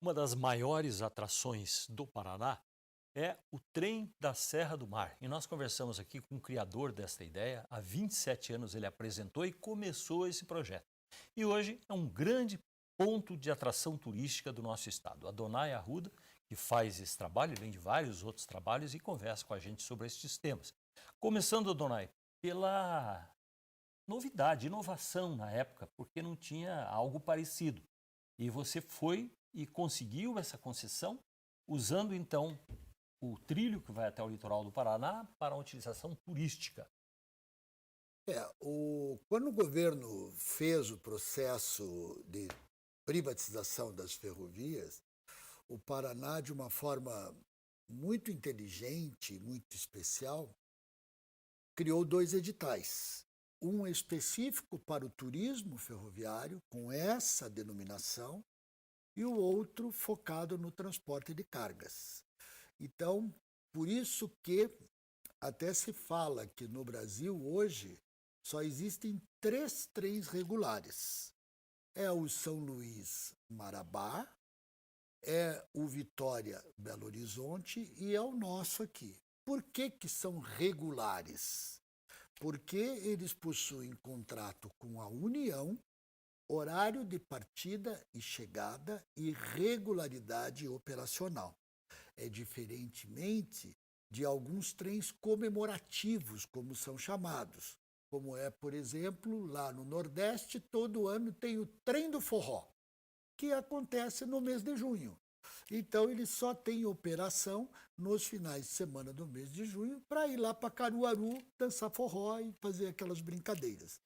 Uma das maiores atrações do Paraná é o Trem da Serra do Mar. E nós conversamos aqui com o criador desta ideia. Há 27 anos ele apresentou e começou esse projeto. E hoje é um grande ponto de atração turística do nosso estado. A Donai Arruda, que faz esse trabalho, além de vários outros trabalhos, e conversa com a gente sobre estes temas. Começando, Donai, pela novidade, inovação na época, porque não tinha algo parecido. E você foi e conseguiu essa concessão, usando então o trilho que vai até o litoral do Paraná para a utilização turística. Quando o governo fez o processo de privatização das ferrovias, o Paraná, de uma forma muito inteligente, muito especial, criou dois editais. Um específico para o turismo ferroviário, com essa denominação, e o outro focado no transporte de cargas. Então, por isso que até se fala que no Brasil hoje só existem 3 trens regulares. É o São Luís Marabá, é o Vitória Belo Horizonte e é o nosso aqui. Por que são regulares? Porque eles possuem contrato com a União, horário de partida e chegada e regularidade operacional. É diferentemente de alguns trens comemorativos, como são chamados. Como é, por exemplo, lá no Nordeste, todo ano tem o Trem do Forró, que acontece no mês de junho. Então, ele só tem operação nos finais de semana do mês de junho para ir lá para Caruaru, dançar forró e fazer aquelas brincadeiras.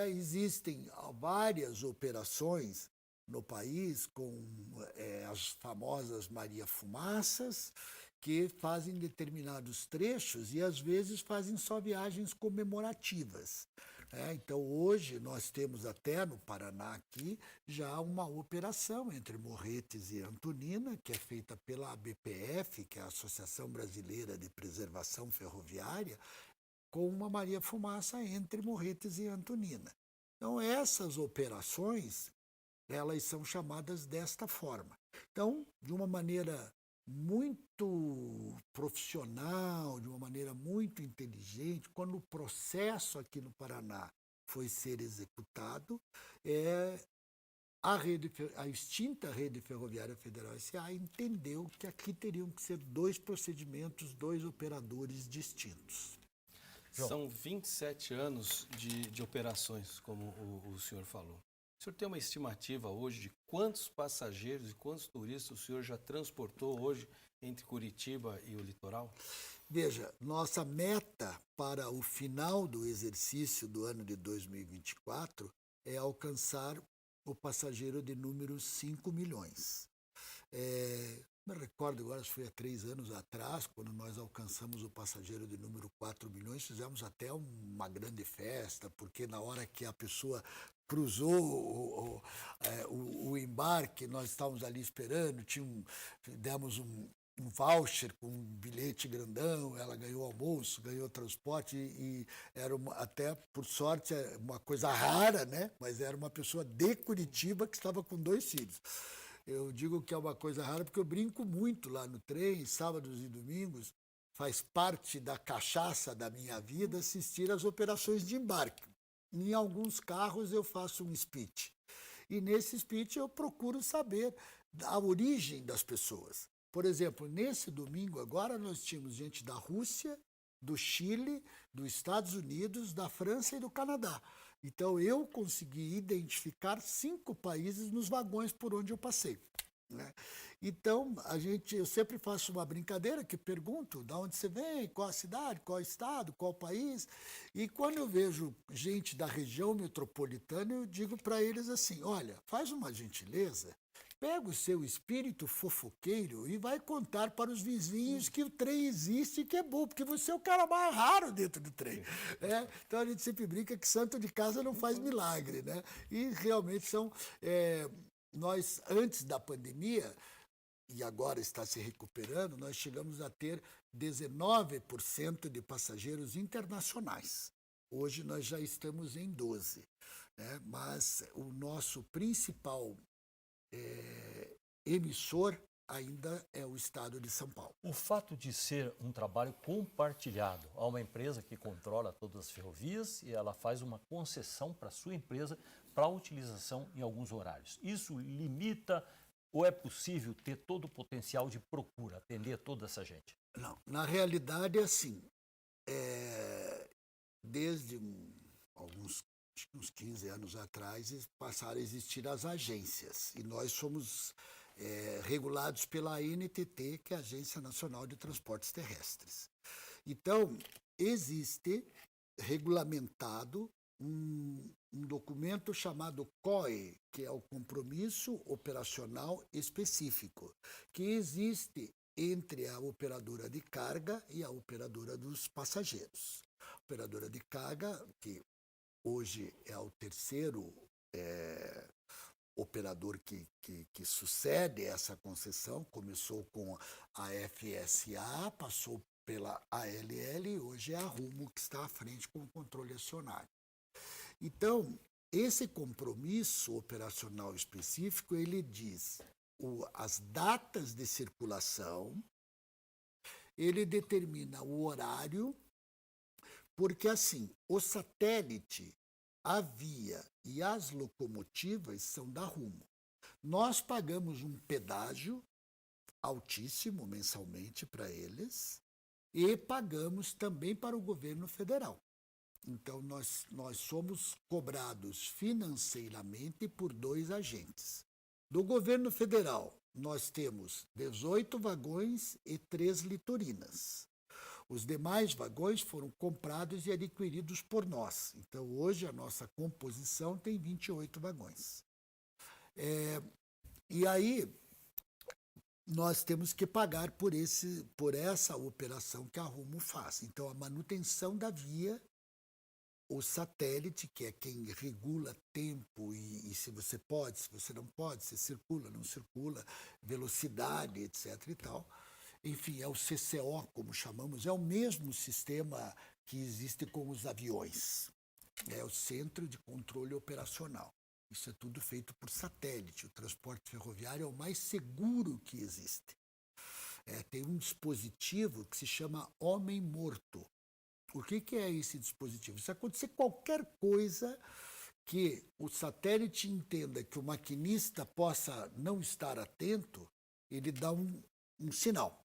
Existem várias operações no país com as famosas Maria Fumaças, que fazem determinados trechos e às vezes fazem só viagens comemorativas. Então hoje nós temos até no Paraná aqui já uma operação entre Morretes e Antonina, que é feita pela ABPF, que é a Associação Brasileira de Preservação Ferroviária, com uma Maria Fumaça entre Morretes e Antonina. Então essas operações, elas são chamadas desta forma. Então, de uma maneira muito profissional, de uma maneira muito inteligente, quando o processo aqui no Paraná foi ser executado, a extinta Rede Ferroviária Federal S.A. entendeu que aqui teriam que ser 2 procedimentos, 2 operadores distintos. João, São 27 anos de operações, como o senhor falou. O senhor tem uma estimativa hoje de quantos passageiros e quantos turistas o senhor já transportou hoje entre Curitiba e o litoral? Veja, nossa meta para o final do exercício do ano de 2024 é alcançar o passageiro de número 5 milhões. Me recordo agora, foi há 3 anos atrás, quando nós alcançamos o passageiro de número 4 milhões, fizemos até uma grande festa, porque na hora que a pessoa cruzou o embarque, nós estávamos ali esperando, demos um voucher com um bilhete grandão, ela ganhou almoço, ganhou transporte e era até, por sorte, uma coisa rara, né? Mas era uma pessoa de Curitiba que estava com 2 filhos. Eu digo que é uma coisa rara porque eu brinco muito lá no trem, sábados e domingos, faz parte da cachaça da minha vida assistir às operações de embarque. Em alguns carros eu faço um speech. E nesse speech eu procuro saber a origem das pessoas. Por exemplo, nesse domingo agora nós tínhamos gente da Rússia, do Chile, dos Estados Unidos, da França e do Canadá. Então eu consegui identificar 5 países nos vagões por onde eu passei. Então, eu sempre faço uma brincadeira que pergunto de onde você vem, qual a cidade, qual estado, qual país. E quando eu vejo gente da região metropolitana, eu digo para eles assim, olha, faz uma gentileza, pega o seu espírito fofoqueiro e vai contar para os vizinhos que o trem existe e que é bom, porque você é o cara mais raro dentro do trem. Então a gente sempre brinca que santo de casa não faz milagre, né? E realmente nós, antes da pandemia, e agora está se recuperando, nós chegamos a ter 19% de passageiros internacionais. Hoje nós já estamos em 12%. Mas o nosso principal emissor ainda é o Estado de São Paulo. O fato de ser um trabalho compartilhado, há uma empresa que controla todas as ferrovias e ela faz uma concessão para a sua empresa para utilização em alguns horários. Isso limita ou é possível ter todo o potencial de procura, atender toda essa gente? Não, na realidade é assim, desde acho que uns 15 anos atrás, passaram a existir as agências. E nós somos regulados pela ANTT, que é a Agência Nacional de Transportes Terrestres. Então, existe regulamentado um documento chamado COE, que é o Compromisso Operacional Específico, que existe entre a operadora de carga e a operadora dos passageiros. A operadora de carga, que hoje é o terceiro operador que sucede essa concessão, começou com a FSA, passou pela ALL e hoje é a Rumo que está à frente com o controle acionário. Então, esse compromisso operacional específico, ele diz as datas de circulação, ele determina o horário, porque assim, o satélite, a via e as locomotivas são da Rumo. Nós pagamos um pedágio altíssimo mensalmente para eles e pagamos também para o governo federal. Então, nós somos cobrados financeiramente por 2 agentes. Do governo federal, nós temos 18 vagões e 3 litorinas. Os demais vagões foram comprados e adquiridos por nós. Então, hoje, a nossa composição tem 28 vagões. E aí, nós temos que pagar por essa operação que a Rumo faz. Então, a manutenção da via, o satélite, que é quem regula tempo e se você pode, se você não pode, se circula, não circula, velocidade, etc. e tal. Enfim, é o CCO, como chamamos, é o mesmo sistema que existe com os aviões. É o Centro de Controle Operacional. Isso é tudo feito por satélite. O transporte ferroviário é o mais seguro que existe. Tem um dispositivo que se chama homem-morto. O que é esse dispositivo? Se acontecer qualquer coisa que o satélite entenda que o maquinista possa não estar atento, ele dá um sinal.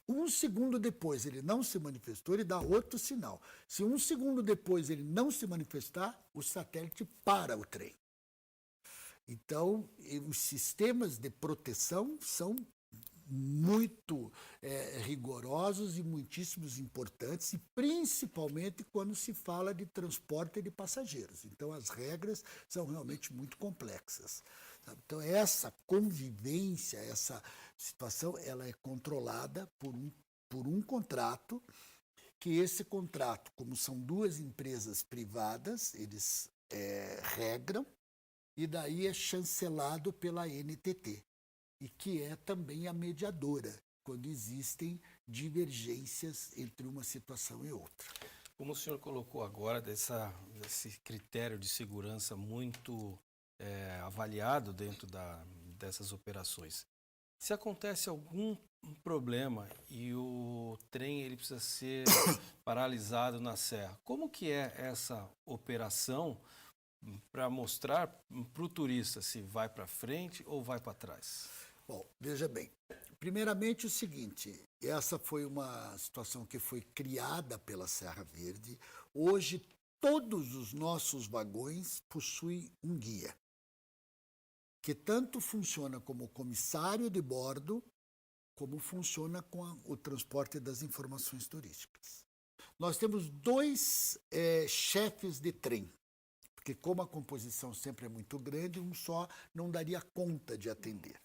1 segundo depois ele não se manifestou, ele dá outro sinal. Se 1 segundo depois ele não se manifestar, o satélite para o trem. Então, os sistemas de proteção são muito rigorosos e muitíssimos importantes, e principalmente quando se fala de transporte de passageiros. Então, as regras são realmente muito complexas. Então, essa convivência, essa situação, ela é controlada por um contrato, que esse contrato, como são 2 empresas privadas, eles regram, e daí é chancelado pela NTT, e que é também a mediadora, quando existem divergências entre uma situação e outra. Como o senhor colocou agora, desse critério de segurança muito avaliado dentro dessas operações, se acontece algum problema e o trem ele precisa ser paralisado na serra, como que é essa operação para mostrar para o turista se vai para frente ou vai para trás? Bom, veja bem, primeiramente o seguinte, essa foi uma situação que foi criada pela Serra Verde. Hoje, todos os nossos vagões possuem um guia, que tanto funciona como comissário de bordo, como funciona com o transporte das informações turísticas. Nós temos 2 chefes de trem, porque como a composição sempre é muito grande, um só não daria conta de atender.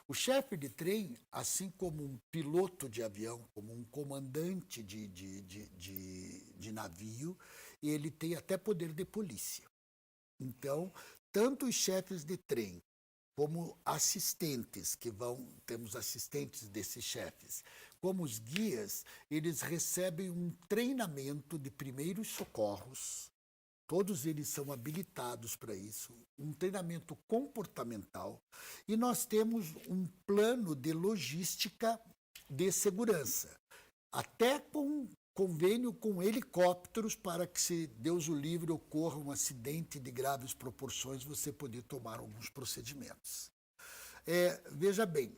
O chefe de trem, assim como um piloto de avião, como um comandante de navio, ele tem até poder de polícia. Então, tanto os chefes de trem como assistentes, temos assistentes desses chefes, como os guias, eles recebem um treinamento de primeiros socorros Todos eles são habilitados para isso, um treinamento comportamental, e nós temos um plano de logística de segurança, até com convênio com helicópteros para que, se Deus o livre, ocorra um acidente de graves proporções, você poder tomar alguns procedimentos. Veja bem,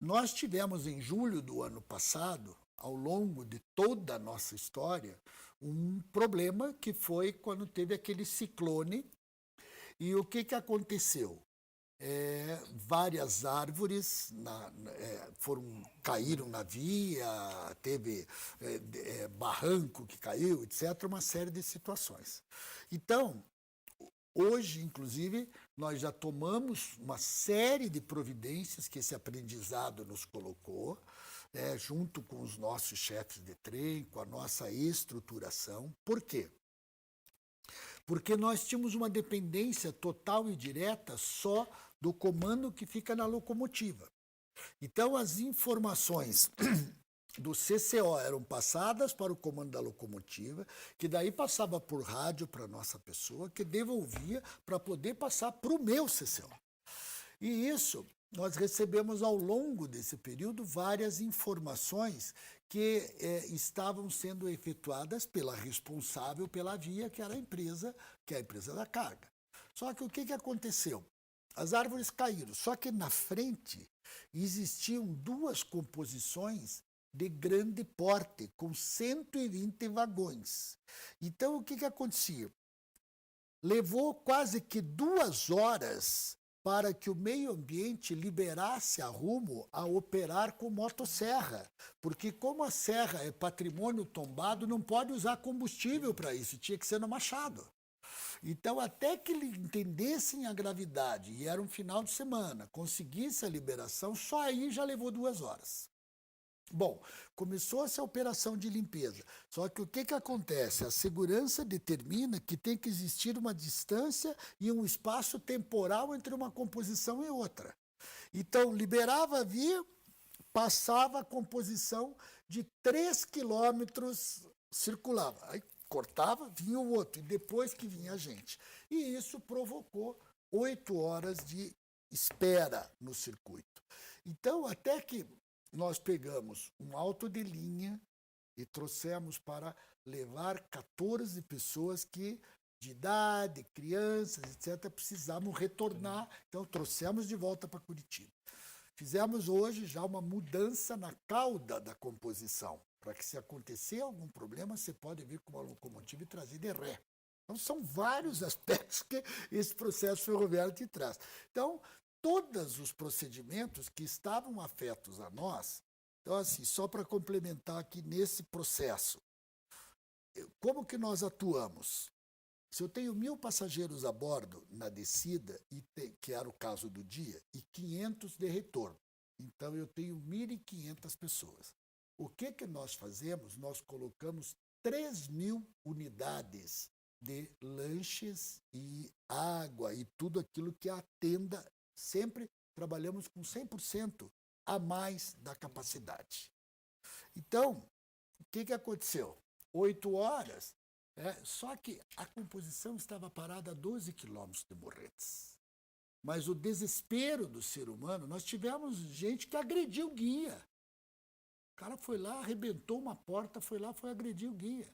nós tivemos em julho do ano passado, ao longo de toda a nossa história, um problema que foi quando teve aquele ciclone. E o que aconteceu? Várias árvores caíram na via, teve barranco que caiu, etc., uma série de situações. Então, hoje, inclusive, nós já tomamos uma série de providências que esse aprendizado nos colocou, junto com os nossos chefes de trem, com a nossa estruturação. Por quê? Porque nós tínhamos uma dependência total e direta só do comando que fica na locomotiva. Então, as informações do CCO eram passadas para o comando da locomotiva, que daí passava por rádio para a nossa pessoa, que devolvia para poder passar para o meu CCO. E isso, nós recebemos ao longo desse período várias informações que estavam sendo efetuadas pela responsável pela via, que era a empresa da carga. Só que o que aconteceu? As árvores caíram, só que na frente existiam duas composições de grande porte, com 120 vagões. Então, o que acontecia? Levou quase que 2 horas para que o meio ambiente liberasse a Rumo a operar com motosserra. Porque como a serra é patrimônio tombado, não pode usar combustível para isso, tinha que ser no machado. Então, até que eles entendessem a gravidade, e era um final de semana, conseguisse a liberação, só aí já levou 2 horas. Bom, começou essa operação de limpeza. Só que o que acontece? A segurança determina que tem que existir uma distância e um espaço temporal entre uma composição e outra. Então, liberava a via, passava a composição de 3 quilômetros, circulava. Aí cortava, vinha o outro, e depois que vinha a gente. E isso provocou 8 horas de espera no circuito. Então, até que nós pegamos um auto de linha e trouxemos para levar 14 pessoas que, de idade, crianças, etc., precisavam retornar. Então, trouxemos de volta para Curitiba. Fizemos hoje já uma mudança na cauda da composição, para que, se acontecer algum problema, você pode vir com uma locomotiva e trazer de ré. Então, são vários aspectos que esse processo ferroviário te traz. Então, todos os procedimentos que estavam afetos a nós. Então, assim, só para complementar aqui nesse processo, como que nós atuamos? Se eu tenho 1.000 passageiros a bordo na descida, que era o caso do dia, e 500 de retorno, então eu tenho 1.500 pessoas. O que nós fazemos? Nós colocamos 3.000 unidades de lanches e água e tudo aquilo que atenda. Sempre trabalhamos com 100% a mais da capacidade. Então, o que aconteceu? 8 horas, só que a composição estava parada a 12 quilômetros de Morretes. Mas o desespero do ser humano, nós tivemos gente que agrediu o guia. O cara foi lá, arrebentou uma porta, foi agredir o guia.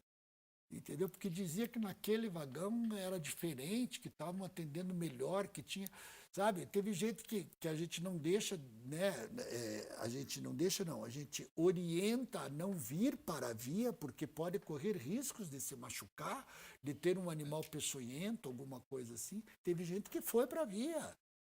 Entendeu? Porque dizia que naquele vagão era diferente, que estavam atendendo melhor, que tinha... Sabe, teve gente que a gente não deixa, né? A gente orienta a não vir para a via, porque pode correr riscos de se machucar, de ter um animal peçonhento, alguma coisa assim. Teve gente que foi para a via.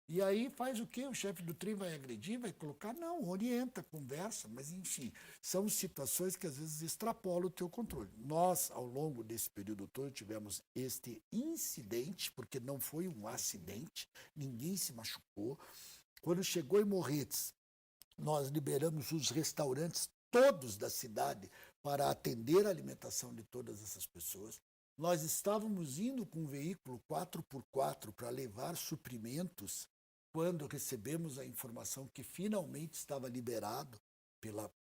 E aí faz o quê? O chefe do trem vai agredir, vai colocar? Não, orienta, conversa, mas enfim, são situações que às vezes extrapolam o teu controle. Nós, ao longo desse período todo, tivemos este incidente, porque não foi um acidente, ninguém se machucou. Quando chegou em Morretes, nós liberamos os restaurantes todos da cidade para atender a alimentação de todas essas pessoas. Nós estávamos indo com um veículo 4x4 para levar suprimentos quando recebemos a informação que finalmente estava liberado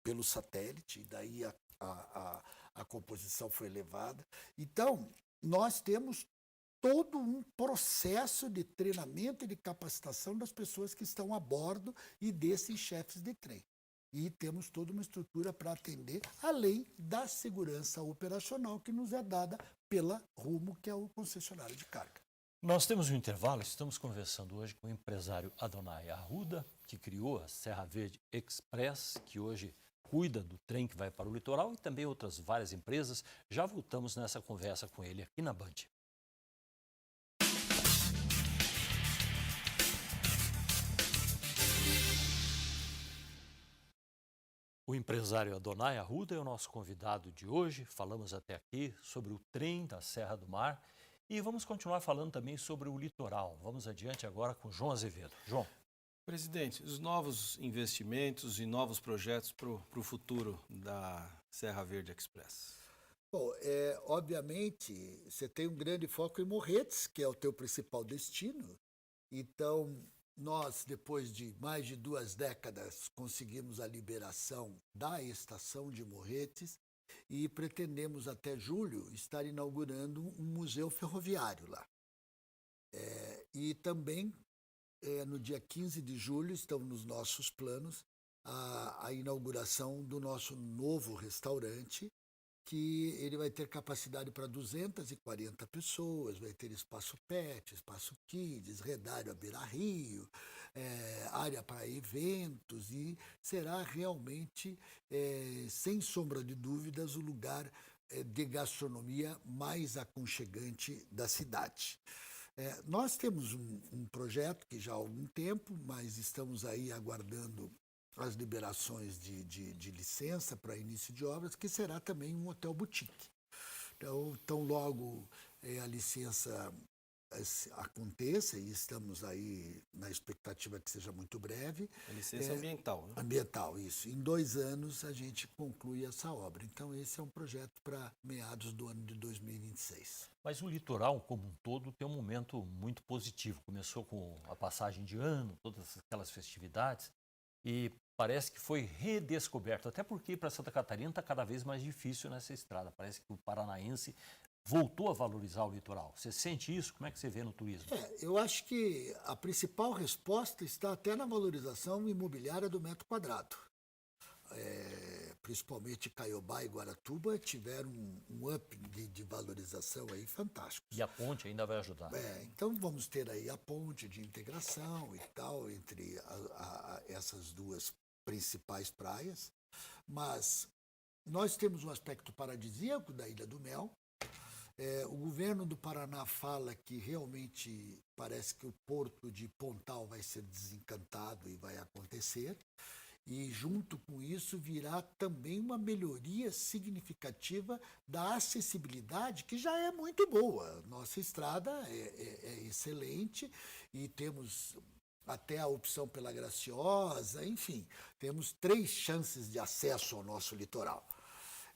pelo satélite, e daí a composição foi levada. Então, nós temos todo um processo de treinamento e de capacitação das pessoas que estão a bordo e desses chefes de trem. E temos toda uma estrutura para atender, além da segurança operacional que nos é dada pela Rumo, que é o concessionário de carga. Nós temos um intervalo, estamos conversando hoje com o empresário Adonai Arruda, que criou a Serra Verde Express, que hoje cuida do trem que vai para o litoral, e também outras várias empresas. Já voltamos nessa conversa com ele aqui na Band. O empresário Adonai Arruda é o nosso convidado de hoje. Falamos até aqui sobre o trem da Serra do Mar e vamos continuar falando também sobre o litoral. Vamos adiante agora com João Azevedo. João. Presidente, os novos investimentos e novos projetos para o futuro da Serra Verde Express. Bom, obviamente, você tem um grande foco em Morretes, que é o teu principal destino. Então, nós, depois de mais de 2 décadas, conseguimos a liberação da estação de Morretes e pretendemos, até julho, estar inaugurando um museu ferroviário lá. E também, no dia 15 de julho, estão nos nossos planos a inauguração do nosso novo restaurante, que ele vai ter capacidade para 240 pessoas, vai ter espaço pet, espaço kids, redário à beira-rio, área para eventos, e será realmente, sem sombra de dúvidas, o lugar de gastronomia mais aconchegante da cidade. Nós temos um projeto que já há algum tempo, mas estamos aí aguardando as liberações de licença para início de obras, que será também um hotel boutique. Então, tão logo a licença aconteça, e estamos aí na expectativa que seja muito breve. A licença ambiental, né? Ambiental, isso. Em 2 anos a gente conclui essa obra. Então, esse é um projeto para meados do ano de 2026. Mas o litoral, como um todo, tem um momento muito positivo. Começou com a passagem de ano, todas aquelas festividades, e parece que foi redescoberto, até porque para Santa Catarina está cada vez mais difícil nessa estrada. Parece que o paranaense voltou a valorizar o litoral. Você sente isso? Como é que você vê no turismo? Eu acho que a principal resposta está até na valorização imobiliária do metro quadrado. Principalmente Caiobá e Guaratuba tiveram um up de valorização aí fantástico. E a ponte ainda vai ajudar. Então vamos ter aí a ponte de integração e tal entre essas 2 principais praias, mas nós temos um aspecto paradisíaco da Ilha do Mel. O governo do Paraná fala que realmente parece que o porto de Pontal vai ser desencantado e vai acontecer. E, junto com isso, virá também uma melhoria significativa da acessibilidade, que já é muito boa. Nossa estrada é excelente e temos até a opção pela Graciosa, enfim, temos 3 chances de acesso ao nosso litoral.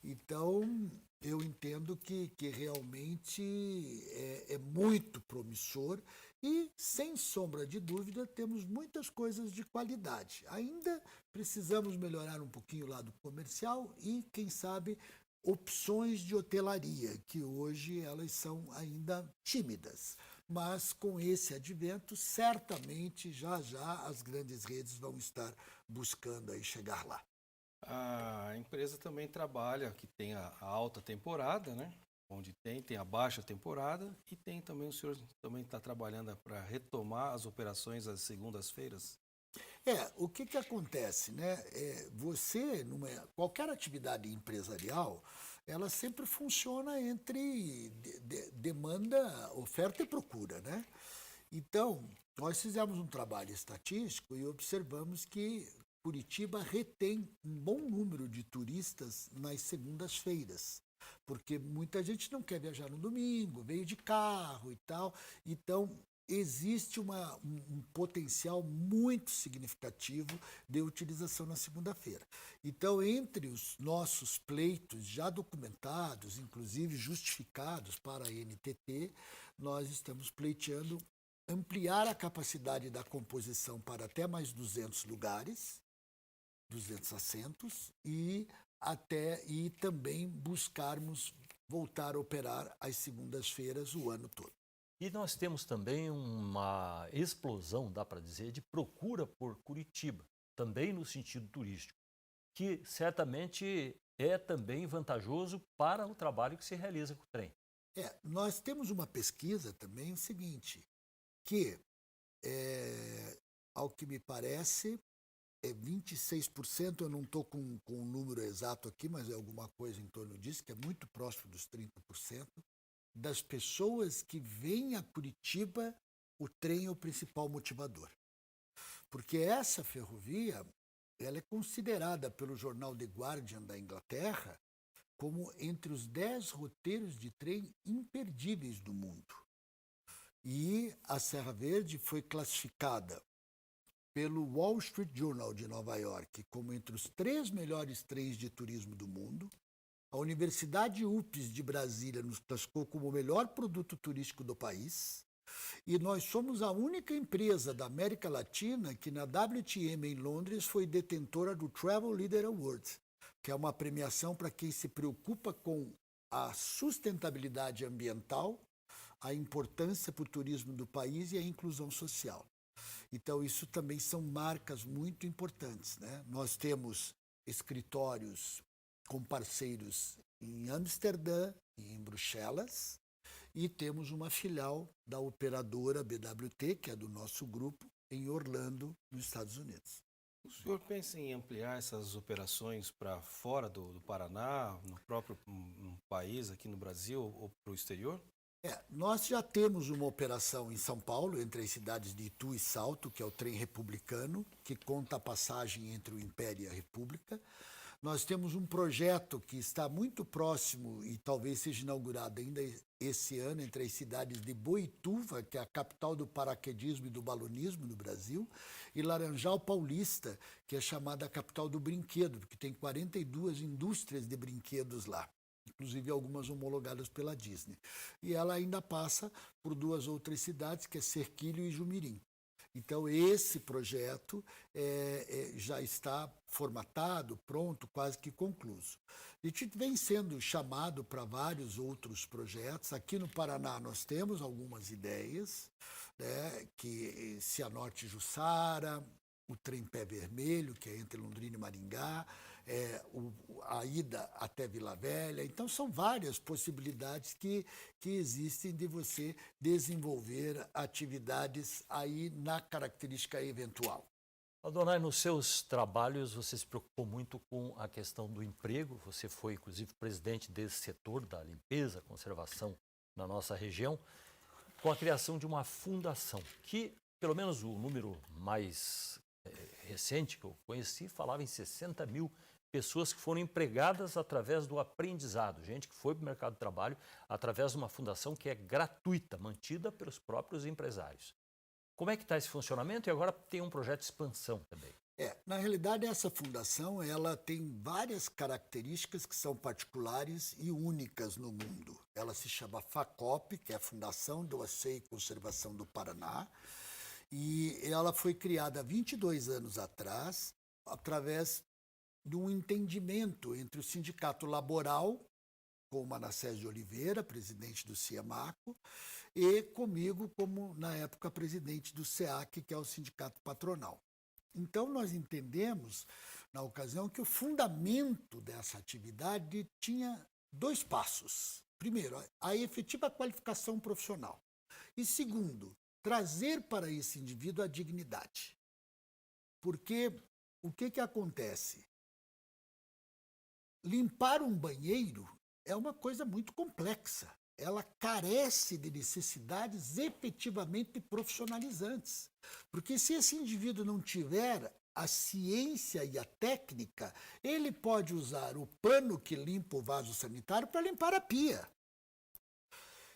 Então, eu entendo que realmente é muito promissor e, sem sombra de dúvida, temos muitas coisas de qualidade. Ainda precisamos melhorar um pouquinho o lado comercial e, quem sabe, opções de hotelaria, que hoje elas são ainda tímidas. Mas, com esse advento, certamente, já as grandes redes vão estar buscando aí chegar lá. A empresa também trabalha, que tem a alta temporada, né? Onde tem a baixa temporada, e tem também, o senhor também está trabalhando para retomar as operações às segundas-feiras? O que acontece, né? Qualquer atividade empresarial, ela sempre funciona entre demanda, oferta e procura, né? Então, nós fizemos um trabalho estatístico e observamos que Curitiba retém um bom número de turistas nas segundas-feiras, porque muita gente não quer viajar no domingo, veio de carro e tal. Então, existe um potencial muito significativo de utilização na segunda-feira. Então, entre os nossos pleitos já documentados, inclusive justificados para a NTT, nós estamos pleiteando ampliar a capacidade da composição para até mais 200 lugares, 200 assentos, e também buscarmos voltar a operar às segundas-feiras o ano todo. E nós temos também uma explosão, dá para dizer, de procura por Curitiba, também no sentido turístico, que certamente é também vantajoso para o trabalho que se realiza com o trem. Nós temos uma pesquisa também, o seguinte, que, ao que me parece, 26%, eu não estou com o número exato aqui, mas é alguma coisa em torno disso, que é muito próximo dos 30%, das pessoas que vêm a Curitiba, o trem é o principal motivador. Porque essa ferrovia, ela é considerada pelo jornal The Guardian da Inglaterra como entre os 10 roteiros de trem imperdíveis do mundo. E a Serra Verde foi classificada pelo Wall Street Journal de Nova York como entre os 3 melhores trens de turismo do mundo. A Universidade UPS de Brasília nos classificou como o melhor produto turístico do país. E nós somos a única empresa da América Latina que na WTM em Londres foi detentora do Travel Leader Award, que é uma premiação para quem se preocupa com a sustentabilidade ambiental, a importância para o turismo do país e a inclusão social. Então, isso também são marcas muito importantes, né? Nós temos escritórios com parceiros em Amsterdã e em Bruxelas, e temos uma filial da operadora BWT, que é do nosso grupo, em Orlando, nos Estados Unidos. O senhor pensa em ampliar essas operações para fora do Paraná, no próprio país, aqui no Brasil ou para o exterior? Nós já temos uma operação em São Paulo, entre as cidades de Itu e Salto, que é o trem republicano, que conta a passagem entre o Império e a República. Nós temos um projeto que está muito próximo e talvez seja inaugurado ainda esse ano entre as cidades de Boituva, que é a capital do paraquedismo e do balonismo no Brasil, e Laranjal Paulista, que é chamada a capital do brinquedo, porque tem 42 indústrias de brinquedos lá, inclusive algumas homologadas pela Disney. E ela ainda passa por 2 outras cidades, que é Serquilho e Jumirim. Então, esse projeto já está formatado, pronto, quase que concluído. A gente vem sendo chamado para vários outros projetos. Aqui no Paraná nós temos algumas ideias, né, que Cianorte e Jussara, o trem Pé Vermelho, que é entre Londrina e Maringá, a ida até Vila Velha. Então, são várias possibilidades que existem de você desenvolver atividades aí na característica eventual. Adonai, nos seus trabalhos você se preocupou muito com a questão do emprego, você foi inclusive presidente desse setor da limpeza, conservação na nossa região, com a criação de uma fundação, que pelo menos o número mais recente que eu conheci falava em 60 mil pessoas que foram empregadas através do aprendizado, gente que foi para o mercado de trabalho através de uma fundação que é gratuita, mantida pelos próprios empresários. Como é que está esse funcionamento? E agora tem um projeto de expansão também. Na realidade, essa fundação ela tem várias características que são particulares e únicas no mundo. Ela se chama FACOP, que é a Fundação do Asseio e Conservação do Paraná, e ela foi criada há 22 anos atrás, através de um entendimento entre o Sindicato Laboral, com o Manassés de Oliveira, presidente do CIEMACO, e comigo como, na época, presidente do SEAC, que é o Sindicato Patronal. Então, nós entendemos, na ocasião, que o fundamento dessa atividade tinha 2 passos. Primeiro, a efetiva qualificação profissional. E segundo, trazer para esse indivíduo a dignidade. Porque o que acontece? Limpar um banheiro é uma coisa muito complexa. Ela carece de necessidades efetivamente profissionalizantes. Porque se esse indivíduo não tiver a ciência e a técnica, ele pode usar o pano que limpa o vaso sanitário para limpar a pia.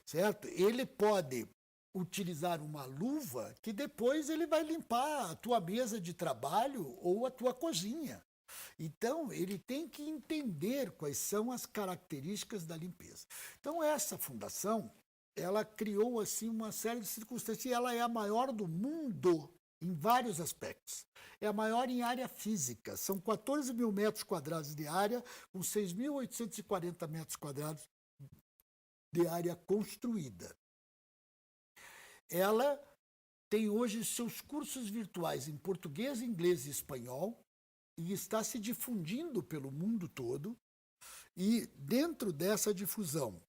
Certo? Ele pode utilizar uma luva que depois ele vai limpar a tua mesa de trabalho ou a tua cozinha. Então, ele tem que entender quais são as características da limpeza. Então, essa fundação, ela criou assim uma série de circunstâncias e ela é a maior do mundo em vários aspectos. É a maior em área física, são 14 mil metros quadrados de área, com 6.840 metros quadrados de área construída. ela tem hoje seus cursos virtuais em português, inglês e espanhol e está se difundindo pelo mundo todo. E dentro dessa difusão,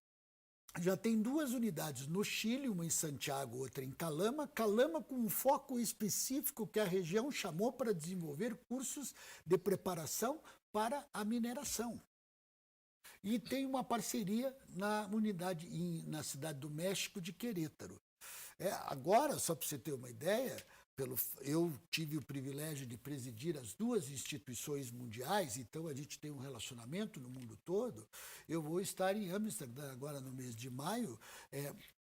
já tem 2 unidades no Chile, uma em Santiago, outra em Calama. Calama com um foco específico que a região chamou para desenvolver cursos de preparação para a mineração. E tem uma parceria na unidade na Cidade do México de Querétaro. Agora, só para você ter uma ideia, eu tive o privilégio de presidir as 2 instituições mundiais, então a gente tem um relacionamento no mundo todo. Eu vou estar em Amsterdã agora no mês de maio,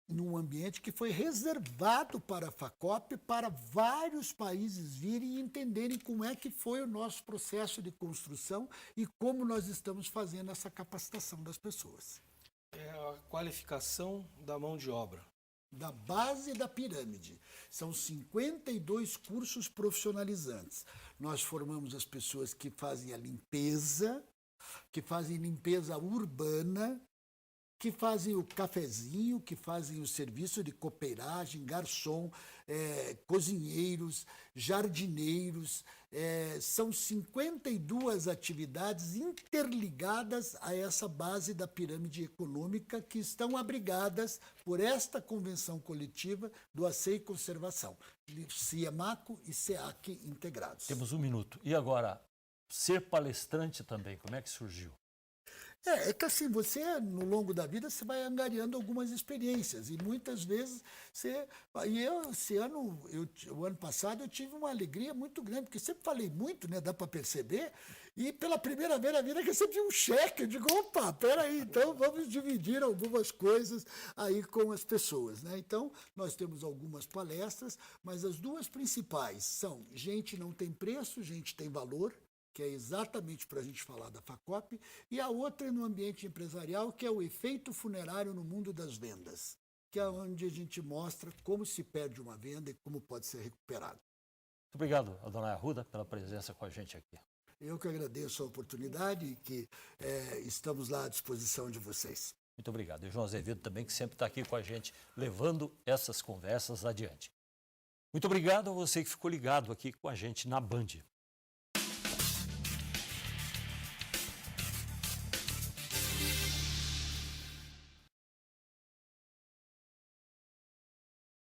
num ambiente que foi reservado para a FACOP, para vários países virem e entenderem como é que foi o nosso processo de construção e como nós estamos fazendo essa capacitação das pessoas. É a qualificação da mão de obra. Da base da pirâmide. São 52 cursos profissionalizantes. Nós formamos as pessoas que fazem a limpeza, que fazem limpeza urbana, que fazem o cafezinho, que fazem o serviço de copeiragem, garçom, cozinheiros, jardineiros. São 52 atividades interligadas a essa base da pirâmide econômica que estão abrigadas por esta convenção coletiva do Asseio e Conservação, CIEMACO e SEAC integrados. Temos 1 minuto. E agora, ser palestrante também, como é que surgiu? É que assim, você, no longo da vida, você vai angariando algumas experiências e muitas vezes você... o ano passado, eu tive uma alegria muito grande, porque sempre falei muito, né, dá para perceber, e pela primeira vez na vida eu recebi um cheque. Eu digo, opa, peraí, então vamos dividir algumas coisas aí com as pessoas, né? Então, nós temos algumas palestras, mas as 2 principais são Gente Não Tem Preço, Gente Tem Valor, que é exatamente para a gente falar da FACOP, e a outra é no ambiente empresarial, que é o efeito funerário no mundo das vendas, que é onde a gente mostra como se perde uma venda e como pode ser recuperado. Muito obrigado, Adonai Arruda, pela presença com a gente aqui. Eu que agradeço a oportunidade e que estamos lá à disposição de vocês. Muito obrigado. E o João Azevedo também, que sempre está aqui com a gente, levando essas conversas adiante. Muito obrigado a você que ficou ligado aqui com a gente na Band.